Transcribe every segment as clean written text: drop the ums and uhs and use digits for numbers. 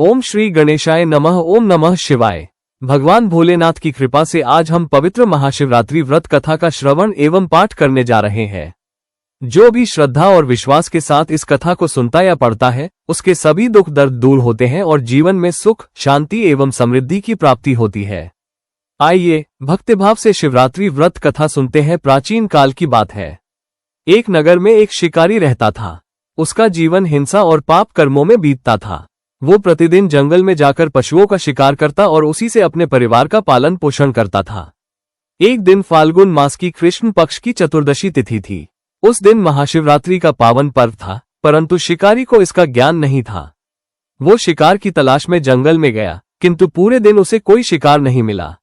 ओम श्री गणेशाय नमः। ओम नमः शिवाय। भगवान भोलेनाथ की कृपा से आज हम पवित्र महाशिवरात्रि व्रत कथा का श्रवण एवं पाठ करने जा रहे हैं। जो भी श्रद्धा और विश्वास के साथ इस कथा को सुनता या पढ़ता है, उसके सभी दुख दर्द दूर होते हैं और जीवन में सुख, शांति एवं समृद्धि की प्राप्ति होती है। आइए भक्तिभाव से शिवरात्रि व्रत कथा सुनते हैं। प्राचीन काल की बात है। एक नगर में एक शिकारी रहता था। उसका जीवन हिंसा और पाप कर्मों में बीतता था। वो प्रतिदिन जंगल में जाकर पशुओं का शिकार करता और उसी से अपने परिवार का पालन पोषण करता था। एक दिन फाल्गुन मास की कृष्ण पक्ष की चतुर्दशी तिथि थी। उस दिन महाशिवरात्रि का पावन पर्व था, परंतु शिकारी को इसका ज्ञान नहीं था। वो शिकार की तलाश में जंगल में गया, किंतु पूरे दिन उसे कोई शिकार नहीं मिला।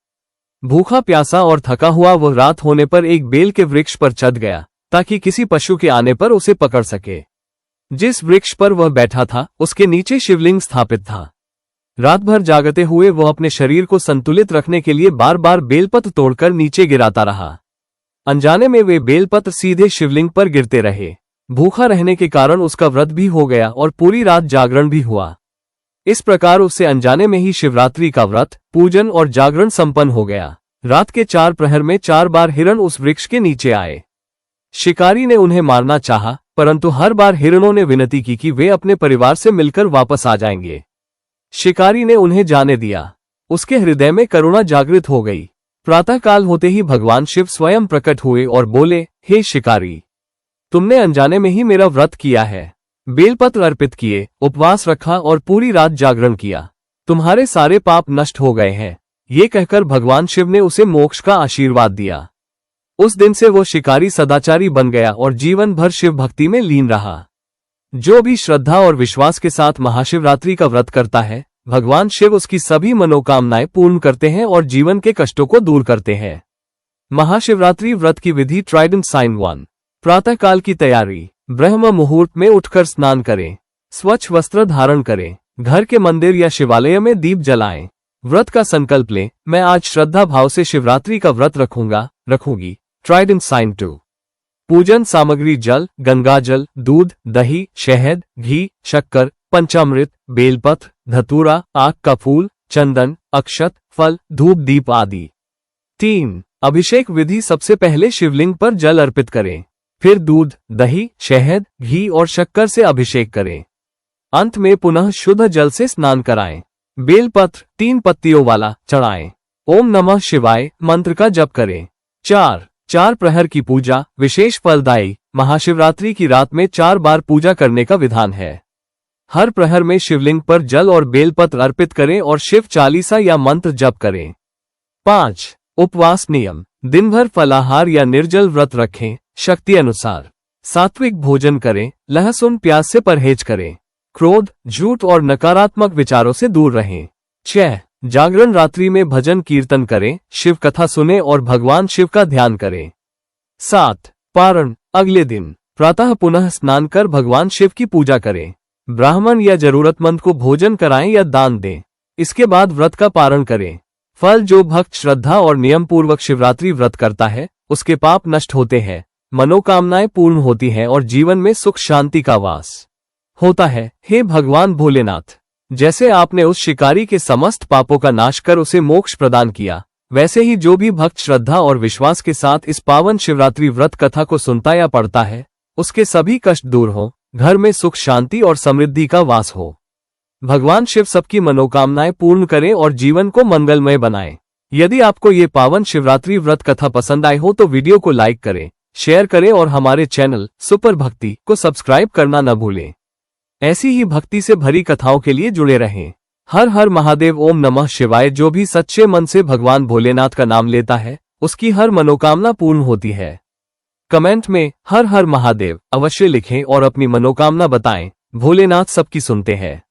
भूखा प्यासा और थका हुआ वह रात होने पर एक बेल के वृक्ष पर चढ़ गया, ताकि किसी पशु के आने पर उसे पकड़ सके। जिस वृक्ष पर वह बैठा था, उसके नीचे शिवलिंग स्थापित था। रात भर जागते हुए वह अपने शरीर को संतुलित रखने के लिए बार बार बेलपत्र तोड़कर नीचे गिराता रहा। अनजाने में वे बेलपत्र सीधे शिवलिंग पर गिरते रहे। भूखा रहने के कारण उसका व्रत भी हो गया और पूरी रात जागरण भी हुआ। इस प्रकार उससे अनजाने में ही शिवरात्रि का व्रत, पूजन और जागरण संपन्न हो गया। रात के 4 प्रहर में 4 बार हिरण उस वृक्ष के नीचे आए। शिकारी ने उन्हें मारना चाहा, परंतु हर बार हिरणों ने विनती की कि वे अपने परिवार से मिलकर वापस आ जाएंगे। शिकारी ने उन्हें जाने दिया। उसके हृदय में करुणा जागृत हो गई। प्रातःकाल होते ही भगवान शिव स्वयं प्रकट हुए और बोले, हे शिकारी, तुमने अनजाने में ही मेरा व्रत किया है, बेलपत्र अर्पित किए, उपवास रखा और पूरी रात जागरण किया। तुम्हारे सारे पाप नष्ट हो गए हैं। ये कहकर भगवान शिव ने उसे मोक्ष का आशीर्वाद दिया। उस दिन से वो शिकारी सदाचारी बन गया और जीवन भर शिव भक्ति में लीन रहा। जो भी श्रद्धा और विश्वास के साथ महाशिवरात्रि का व्रत करता है, भगवान शिव उसकी सभी मनोकामनाएं पूर्ण करते हैं और जीवन के कष्टों को दूर करते हैं। महाशिवरात्रि व्रत की विधि। Trident sign 1। प्रातःकाल की तैयारी। ब्रह्म मुहूर्त में उठकर स्नान करें, स्वच्छ वस्त्र धारण करें, घर के मंदिर या शिवालय में दीप जलाएं। व्रत का संकल्प लें, मैं आज श्रद्धा भाव से शिवरात्रि का व्रत रखूंगी। Trident sign 2। पूजन सामग्री। जल, गंगाजल, दूध, दही, शहद, घी, शक्कर, पंचामृत, बेलपत्र, धतूरा, आक का फूल, चंदन, अक्षत, फल, धूप, दीप आदि। 3। अभिषेक विधि। सबसे पहले शिवलिंग पर जल अर्पित करें, फिर दूध, दही, शहद, घी और शक्कर से अभिषेक करें। अंत में पुनः शुद्ध जल से स्नान कराएं। बेलपत्र 3 पत्तियों वाला चढ़ाएं। ओम नमः शिवाय मंत्र का जप करें। 4 प्रहर की पूजा। विशेष फलदायी। महाशिवरात्रि की रात में 4 बार पूजा करने का विधान है। हर प्रहर में शिवलिंग पर जल और बेलपत्र अर्पित करें और शिव चालीसा या मंत्र जप करें। 5। उपवास नियम। दिन भर फलाहार या निर्जल व्रत रखें, शक्ति अनुसार। सात्विक भोजन करें, लहसुन प्याज से परहेज करें। क्रोध, झूठ और नकारात्मक विचारों से दूर रहें। 6। जागरण। रात्रि में भजन कीर्तन करें, शिव कथा सुने और भगवान शिव का ध्यान करें। 7। पारण। अगले दिन प्रातः पुनः स्नान कर भगवान शिव की पूजा करें। ब्राह्मण या जरूरतमंद को भोजन कराएं या दान दें। इसके बाद व्रत का पारण करें। फल। जो भक्त श्रद्धा और नियम पूर्वक शिवरात्रि व्रत करता है, उसके पाप नष्ट होते हैं, मनोकामनाएं पूर्ण होती हैं और जीवन में सुख शांति का वास होता है। हे भगवान भोलेनाथ, जैसे आपने उस शिकारी के समस्त पापों का नाश कर उसे मोक्ष प्रदान किया, वैसे ही जो भी भक्त श्रद्धा और विश्वास के साथ इस पावन शिवरात्रि व्रत कथा को सुनता या पढ़ता है, उसके सभी कष्ट दूर हो, घर में सुख शांति और समृद्धि का वास हो। भगवान शिव सबकी मनोकामनाएं पूर्ण करें और जीवन को मंगलमय बनाएं। यदि आपको ये पावन शिवरात्रि व्रत कथा पसंद आए हो तो वीडियो को लाइक करें, शेयर करें और हमारे चैनल सुपर भक्ति को सब्सक्राइब करना न भूलें। ऐसी ही भक्ति से भरी कथाओं के लिए जुड़े रहें। हर हर महादेव। ओम नमः शिवाय। जो भी सच्चे मन से भगवान भोलेनाथ का नाम लेता है, उसकी हर मनोकामना पूर्ण होती है। कमेंट में हर हर महादेव अवश्य लिखें और अपनी मनोकामना बताएं। भोलेनाथ सबकी सुनते हैं।